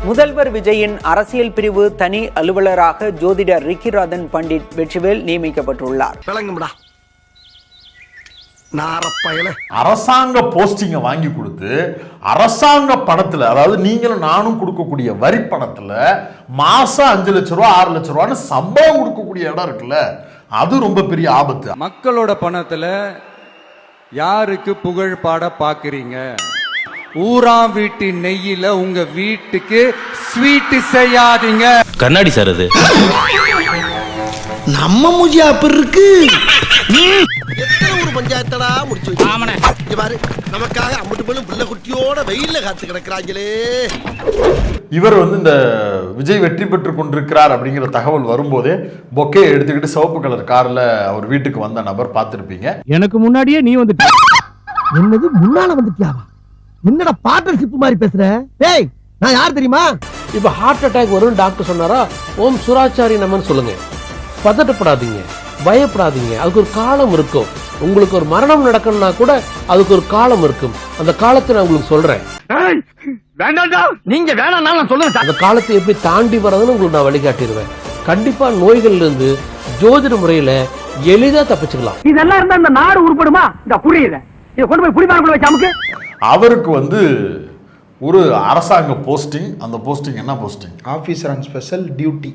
முதல்வர் விஜயின் அரசியல் பிரிவு தனி அலுவலராக ஜோதிடர் ரிக்கிராதன் பண்டிட் வெற்றிவேல் நியமிக்கப்பட்டுள்ளார். அரசாங்க போஸ்டிங்க வாங்கி கொடுத்து அரசாங்க பணத்துல, அதாவது நீங்களும் நானும் கொடுக்கக்கூடிய வரி பணத்துல மாசம் 5 லட்சம் ரூபா 6 லட்சம் ரூபான்னு சம்பளம் கொடுக்கக்கூடிய இடம் இருக்குல்ல, அது ரொம்ப பெரிய ஆபத்து. மக்களோட பணத்துல யாருக்கு புகழ் பாட பாக்குறீங்க? ஊராம் வீட்டு நெய்யில உங்க வீட்டுக்கு ஸ்வீட் செய்யாதீங்க. கண்ணாடி சார் அது நம்ம மூஞ்சி அப்படி இருக்கு. பஞ்சாயத்தடா முடிச்சு பாரு, நமக்காக அம்பட்டு பெண்ணும் பிள்ளை குட்டியோட வெயில்ல காத்து கிடக்குறாங்களே. இவர் இந்த விஜய் வெற்றி பெற்று கொண்டிருக்கிறார் அப்படிங்கிற தகவல் வரும்போதே பொக்கே எடுத்துக்கிட்டு சிவப்பு கலர் கார்ல அவர் வீட்டுக்கு வந்த நபர் பார்த்திருப்பீங்க. எனக்கு முன்னாடியே நீ வந்துட்ட. என்னது முன்னால வந்துட்டியாவா? என்னடா பார்ட்னர்ஷிப் மாதிரி பேசுற? டேய், நான் யார் தெரியுமா? இப்ப ஹார்ட் அட்டாக் வரும் டாக்டர் சொன்னாரா, ஓம் சுராச்சாரி நமன் சொல்லுங்க. பதட்டப்படாதீங்க, பயப்படாதீங்க. அதுக்கு ஒரு காலம் இருக்கும். உங்களுக்கு ஒரு மரணம் நடக்கணும்னா கூட அதுக்கு ஒரு காலம் இருக்கும். அந்த காலத்தை நான் உங்களுக்கு சொல்றேன். நீங்க வேணாம் நான் சொல்லுங்க. அந்த காலத்தை எப்படி தாண்டி வர்றதுன்னு உங்களுக்கு நான் வழிகாட்டிடுவேன். கண்டிப்பா நோய்கள்ல இருந்து ஜோதிட முறையில எளிதா தப்பிச்சுக்கலாம். இதெல்லாம் இருந்தா இந்த நாடு உருப்படுமா? இந்த புரியுது. இத கொண்டு போய் புடிமானக்குள்ள வச்சு அமுக்கு. அவருக்கு ஒரு அரசாங்க போஸ்டிங். அந்த போஸ்டிங் என்ன posting? Officer on special duty.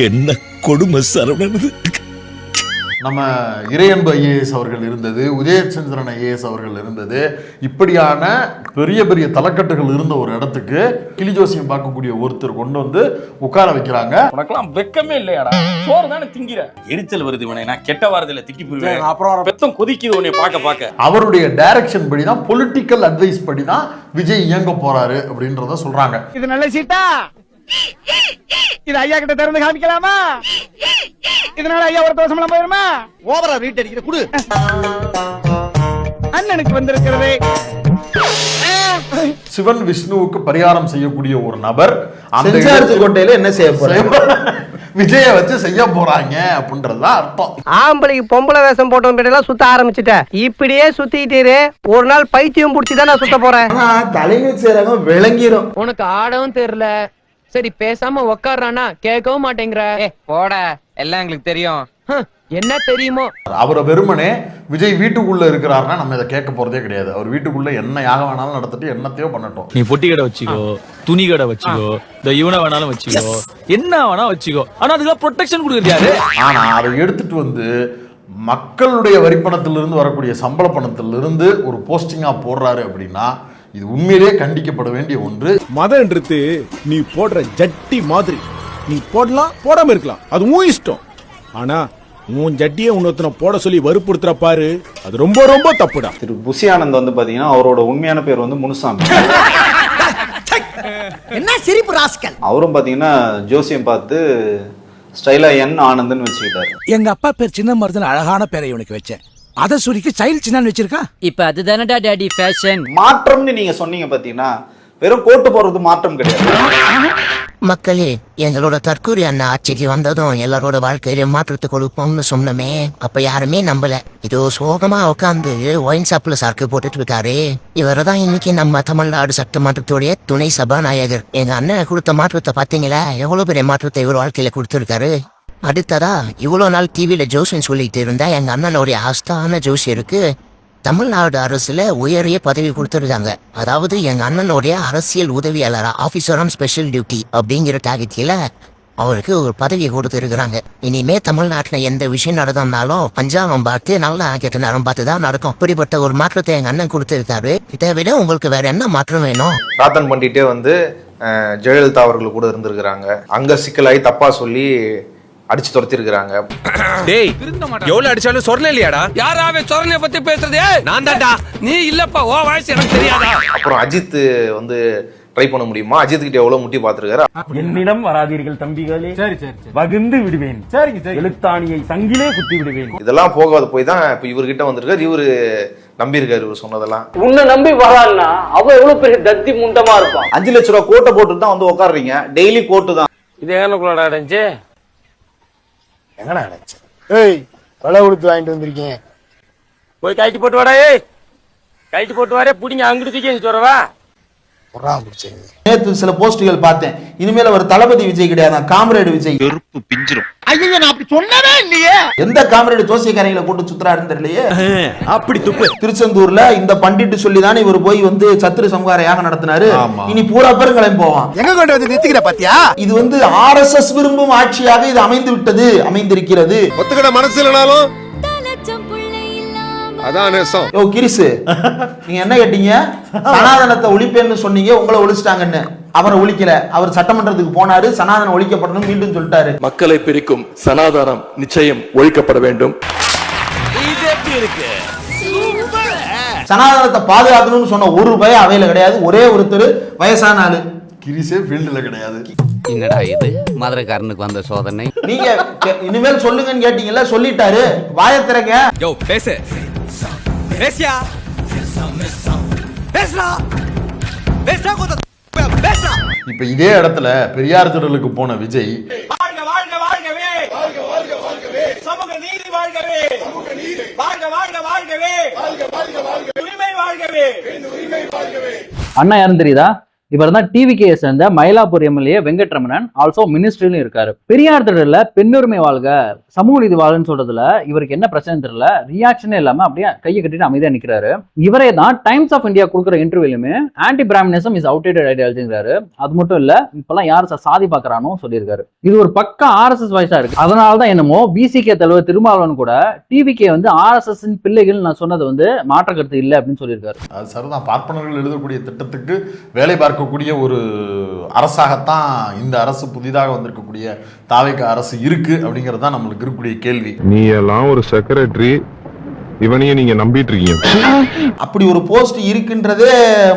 என்ன கொடுமை சரவணன். நம்ம இறையன்பு ஐஏஎஸ் அவர்கள் இருந்தது, உதயச்சந்திரன் ஐஏஎஸ் அவர்கள் இருந்தது. இப்படியான பெரிய பெரிய தலைக்கட்டுகள் இருந்த ஒரு இடத்துக்கு கிளி ஜோசியம் பார்க்கக்கூடிய ஒருத்தர் கொண்டு உட்கார வைக்கிறாங்க. உனக்கெல்லாம் வெக்கமே இல்லையாடா? சோறு தானே திங்கிற. எரிச்சல் வருது இவனை. நான் கெட்ட வாரத்துல திட்டி போயிருவேன். அப்புறம் பெத்தம் கொதிக்குது உன்னை பார்க்க. அவருடைய டைரக்ஷன் படி தான், பொலிட்டிக்கல் அட்வைஸ் படி தான் விஜய் இயங்க போறாரு அப்படின்றத சொல்றாங்க. இது நல்ல சீட்டா? இது ஐயா கிட்ட திறந்து காமிக்கலாமா? இதனால ஐயா ஒரு தோசம் போயிருமா? ஓவரா ரீட் அடிக்கிற குடு. அண்ணனுக்கு வந்திருக்கிறது சிவன் விஷ்ணுவுக்கு பரிகாரம் செய்யக்கூடிய ஒரு நபர் அந்த கோட்டையில என்ன செய்ய போறாங்க? விஜய வச்சு செய்ய போறாங்க அப்படின்றதுதான் அர்த்தம். ஆம்பளைக்கு பொம்பளை வேஷம் போட்டவங்க சுத்த ஆரம்பிச்சுட்ட. இப்படியே சுத்திட்டே ஒரு நாள் பைத்தியம் புடிச்சுதான் நான் சுத்த போறேன். தலைமை சேரங்க விளங்கிரும். உனக்கு ஆடவும் தெரியல. சரி பேசாம உக்காடுறானா கேட்கவும் மாட்டேங்கிற. போட, எல்லாம் எங்களுக்கு தெரியும். என்ன தெரியுமோ? அவரை வெறுமனே விஜய் வீட்டுக்குள்ள இருக்கிறாருன்னா நம்ம இதை கேட்க போறதே கிடையாது. அவர் வீட்டுக்குள்ள என்ன யாக வேணாலும் நடத்திட்டு என்னத்தையோ பண்ணட்டும். நீ பொட்டி கடை வச்சுக்கோ, துணி கடை வச்சுக்கோ, இந்த இவனை வேணாலும் வச்சுக்கோ, என்ன வேணா வச்சுக்கோ. ஆனா அதுக்கு ப்ரொடெக்ஷன் கொடுக்குறது யாரு? ஆனா அதை எடுத்துட்டு மக்களுடைய வரிப்பணத்திலிருந்து வரக்கூடிய சம்பள பணத்திலிருந்து ஒரு போஸ்டிங்கா போடுறாரு அப்படின்னா இது உண்மையிலேயே கண்டிக்கப்பட வேண்டிய ஒன்று. மதன்றது நீ போடுற ஜட்டி மாதிரி. நீ போடலாம், போடாம இருக்கலாம், அது உன் இஷ்டம். ஆனா உன் ஜட்டியை இன்னொருத்தனை போட சொல்லி வற்புறுத்துற பாரு, அது ரொம்ப ரொம்ப தப்புடா. திரு புசி ஆனந்த் பாத்தீங்கன்னா அவரோட உண்மையான பேர் முனுசாமி. என்ன சிரிப்பு ராஸ்கல். அவரும் பாத்தீங்கன்னா ஜோசியம் பார்த்து ஸ்டைலா என் ஆனந்த்னு வச்சுக்கிட்டாரு. எங்க அப்பா பேர் சின்ன மருதன், அழகான பேரை இவனுக்கு வச்சேன். அத சுரிக்கு சைல்ட் சின்னான்னு வச்சிருக்கா. இப்ப அதுதானடா டாடி ஃபேஷன். மாற்றம்னு நீங்க சொன்னீங்க பாத்தீங்கன்னா வெறும் கோட்டு போறது மாற்றம் கிடையாது. மக்களே, எங்களோட தற்கூரி அண்ணா ஆட்சிக்கு வந்ததும் எல்லாரோட வாழ்க்கையில மாற்றத்தை கொடுப்போம்னு சொன்னமே, அப்ப யாருமே நம்பல. இதோ சோகமா உட்காந்து ஒயின் ஷாப்ல சரக்கு போட்டுட்டு இருக்காரு. இவர்தான் இன்னைக்கு நம்ம தமிழ்நாடு சட்டமன்றத்துடைய துணை சபாநாயகர். எங்க அண்ணன் கொடுத்த மாற்றத்தை பாத்தீங்களா? எவ்வளவு பெரிய மாற்றத்தை இவர் வாழ்க்கையில கொடுத்திருக்காரு. அடுத்ததா இவ்வளவு நாள் டிவியில ஜோசியம் சொல்லிட்டு இருந்தா எங்க அண்ணனுடைய ஆஸ்தான ஜோசியருக்கு தமிழ்நாடு அரசுல உயரிய பதவி கொடுத்துருக்காங்க. அதாவது எங்க அண்ணனுடைய அரசியல் உதவியாளரா, ஆபீசர் ஆன் ஸ்பெஷல் டியூட்டி அப்படிங்கிற டாகத்தில அவருக்கு ஒரு பதவியை கொடுத்துருக்காங்க. இனிமே தமிழ்நாட்டுல எந்த விஷயம் நடந்தாலும் பஞ்சாங்கம் பார்த்து நல்லா கெட்ட நேரம் பார்த்து தான் நடக்கும். அப்படிப்பட்ட ஒரு மாற்றத்தை எங்க அண்ணன் கொடுத்திருக்காரு. இதை விட உங்களுக்கு வேற என்ன மாற்றம் வேணும்? ராத்தன் பண்ணிட்டே ஜெயலலிதா அவர்கள் கூட இருந்திருக்கிறாங்க. அங்க சிக்கலாகி தப்பா சொல்லி அடிச்சு துரத்தி இருக்காங்க. டேய், எவ்வளவு அடிச்சாலும் சொர்ண இல்லையாடா? யாராவே சொர்ணைய பத்தி பேசுறதே? நான் தான்டா. நீ இல்லப்பா, ஓ வாய்ஸ் எனக்கு தெரியாதா? அப்புறம் அஜித் ட்ரை பண்ண முடியுமா? அஜித் கிட்ட எவ்வளவு முட்டி பாத்துருக்காரு. என்னிடம் வராதீர்கள் தம்பிகளே, வகுந்து விடுவேன், எழுத்தாணியை சங்கிலே குத்தி விடுவேன். இதெல்லாம் போகாத போய் தான் இப்ப இவர்கிட்ட வந்திருக்காரு. இவரு நம்பி இருக்காரு இவர் சொன்னதெல்லாம். உன்னை நம்பி வரான்னா அவ எவ்வளவு பெரிய தத்தி முண்டமா இருப்பான். 5 லட்சம் ரூபாய் கோட்டை போட்டு தான் உட்காடுறீங்க. டெய்லி கோட்டு தான். இது ஏனுக்குள்ளடா அடைஞ்சு எங்கடா அடைச்சு? ஏய், கொலை கொடுத்து வாங்கிட்டு வந்திருக்கேன். போய் கைட்டு போட்டு வாடா. ஏய், கைட்டு போட்டு வாரே, புடிங்க அங்கிட்டு தூக்கி வரவா. நேத்து சில போஸ்டுகள் பார்த்தேன். இனிமேல் அவர் தளபதி விஜய் கிடையாது, காம்ரேடு விஜய். பிஞ்சிரும். ஐயோ, நான் அப்படி சொன்னவே இல்லையே. எந்த காம்ரேடு ஜோசியக்காரங்களை கூட்டு சுத்துறாருன்னு தெரியலையே. அப்படி துப்பு. திருச்செந்தூர்ல இந்த பண்டிட்டு சொல்லிதானே இவர் போய் வந்து சத்துரு சம்ஹார யாகம் நடத்தினாரு. இனி பூரா பேரும் கிளம்பி போவான். எங்க கொண்டு வந்து நிறுத்திக்கிற பாத்தியா? இது வந்து RSS விரும்பும் ஆட்சியாக இது அமைந்திருக்கிறது. ஒத்துக்கிட மனசு இல்லனாலும் அதான் நேசம். யோ கிரிசு, நீங்க என்ன கேட்டீங்க? சனாதனத்தை ஒழிப்பேன்னு சொன்னீங்க, உங்களை ஒழிச்சிட்டாங்கன்னு. அவரை ஒழிக்கல, அவர் சட்டமன்றத்துக்கு போனாரு, சனாதனம் ஒழிக்கப்படணும் மீண்டும் சொல்லிட்டாரு. மக்களை பிரிக்கும் சனாதனம் நிச்சயம் ஒழிக்கப்பட வேண்டும். சனாதனத்தை பாதுகாக்கணும்னு சொன்ன ஒரு பய அவையில கிடையாது. ஒரே ஒருத்தர் வயசான ஆளு. கிரிசே ஃபீல்டுல கிடையாது. என்னடா இது மதுரைக்காரனுக்கு வந்த சோதனை? நீங்க இனிமேல் சொல்லுங்கன்னு கேட்டீங்கல்ல, சொல்லிட்டாரு. வாயை திறங்க. யோ பேசு. பேசியா? பேசுடா. பேசுடா கொஞ்சம். பேசுடா. இப்ப இதே இடத்துல பெரியார் திடலுக்கு போன விஜய் வாழ்க வாழ்க வாழ்கவே. வாழ்க வாழ்க வாழ்கவே. சமூக நீதி வாழ்கவே. வாழ்க வாழ்க வாழ்கவே. வாழ்க வாழ்க வாழ்கவே. உரிமை வாழ்கவே. உரிமை வாழ்கவே. அண்ணா யாரும் தெரியுதா? இவர் தான் டிவிகேயை சேர்ந்த மயிலாப்பூர் எம்எல்ஏ வெங்கட்ரமணன், ஆல்சோ மினிஸ்ட்ரியிலும் இருக்காரு. பெரியார் திடல்ல பெண்ணுரிமை வாழ்க, சமூக நீதி வாழ்கன்னு சொல்றதுல இவருக்கு என்ன பிரச்சனை தெரியல, ரியாக்ஷனே இல்லாம அப்படியே கையை கட்டிட்டு அமைதியா நிக்கிறாரு. இவரே தான் டைம்ஸ் ஆஃப் இந்தியா கொடுக்குற இன்டர்வியூலுமே ஆன்டி பிராமணிசம் இஸ் அவுடேட்டட் ஐடியாலஜிங்கிறாரு. அது மட்டும் இல்ல, இப்பெல்லாம் யாரு சாதி பாக்குறானோ சொல்லியிருக்காரு. இது ஒரு பக்கா RSS வாய்ஸா இருக்கு. அதனாலதான் என்னமோ பிசிகே தலைவர் திருமாவளவன் கூட டிவிகே வந்து RSS பிள்ளைகள் நான் சொன்னது வந்து மாற்ற கருத்து இல்லை அப்படின்னு சொல்லியிருக்காரு. அது சரிதான். பார்ப்பனர்கள் எழுதக்கூடிய திட்டத்துக்கு வேலை பார்க்கக்கூடிய ஒரு அரசாகத்தான் இந்த அரசு, புதிதாக வந்திருக்கக்கூடிய தாவேக அரசு இருக்கு அப்படிங்கிறது தான் நம்மளுக்கு இருக்கக்கூடிய கேள்வி. நீ எல்லாம் ஒரு செக்ரட்டரி, இவனையும் நீங்க நம்பிட்டு இருக்கீங்க. அப்படி ஒரு போஸ்ட் இருக்குன்றதே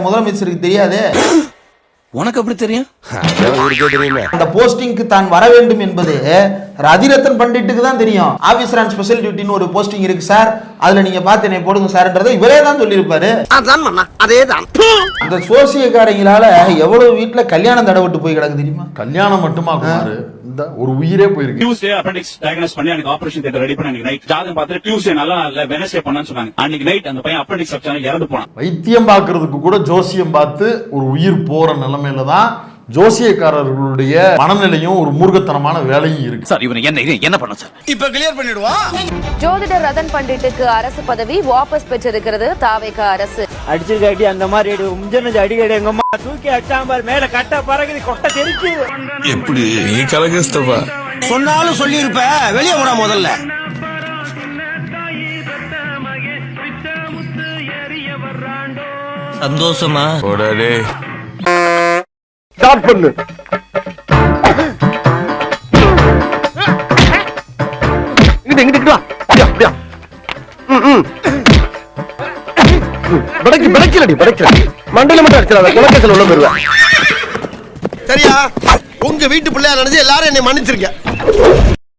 முதலமைச்சருக்கு தெரியாதே. உனக்கு எப்படி தெரியும்? அந்த போஸ்டிங்க்கு தான் வர வேண்டும் என்பது ரதிரத்தன் பண்டிட்டுக்கு தான் தெரியும். ஆபீசர் அண்ட் ஸ்பெஷல் டியூட்டின்னு ஒரு போஸ்டிங் இருக்கு சார், அதுல நீங்க பார்த்து என்னை போடுங்க சார்ன்றதை இவரே தான் சொல்லியிருப்பாரு. அதேதான். அந்த சோசியக்காரங்களால எவ்வளவு வீட்டுல கல்யாணம் தடவிட்டு போய் கிடக்கு தெரியுமா? கல்யாணம் மட்டுமா குமாரு, இந்த ஒரு உயிரே போயிருக்கு. டியூஸ்டே அப்பெண்டிக்ஸ் டயக்னோஸ் பண்ணி எனக்கு ஆபரேஷன் தியேட்டர் ரெடி பண்ணி அன்னைக்கு நைட் ஜாதகம் பார்த்து டியூஸ்டே நல்லா இல்ல வெனஸ்டே பண்ணான்னு சொன்னாங்க. அன்னைக்கு நைட் அந்த பையன் அப்பெண்டிக்ஸ் ஸ்ட்ரக்சர் இறந்து போனான். வைத்தியம் பார்க்கறதுக்கு கூட ஜோசியம் பார்த்து ஒரு உயிர் போற நிலைமையில தான் ஜோசியக்காரர்களுடைய மனநிலையும் ஒரு மூர்க்கத்தனமான வேலையும் இருக்கு. சார் இவனை என்ன பண்ண சார்? இப்ப கிளியர் பண்ணிடுவான். ஜோதிடர் ரதன் பண்டிட்டுக்கு அரசு பதவி வாபஸ் பெற்றிருக்கிறது தாவேக அரசு. அடிச்சிருக்க அடி அந்த மாதிரி அடிக்கடி எங்க அம்மா தூக்கி அடிச்சாம்பார் மேல கட்ட பறகுது கொட்ட தெரிச்சு. எப்படி நீ கலகஸ்தப்பா சொன்னாலும் சொல்லி இருப்ப, வெளியே விட முதல்ல. சந்தோஷமா ஓடாடே. ஸ்டார்ட் பண்ணு. இங்கிட்டு வா. அப்படியா? படைக்கல மண்டல மட்டும் அடிச்சிடாத, குலக்கேசல் உள்ள போயிருவேன். சரியா? உங்க வீட்டு பிள்ளையா நினைச்சு எல்லாரும் என்னை மன்னிச்சிருக்க.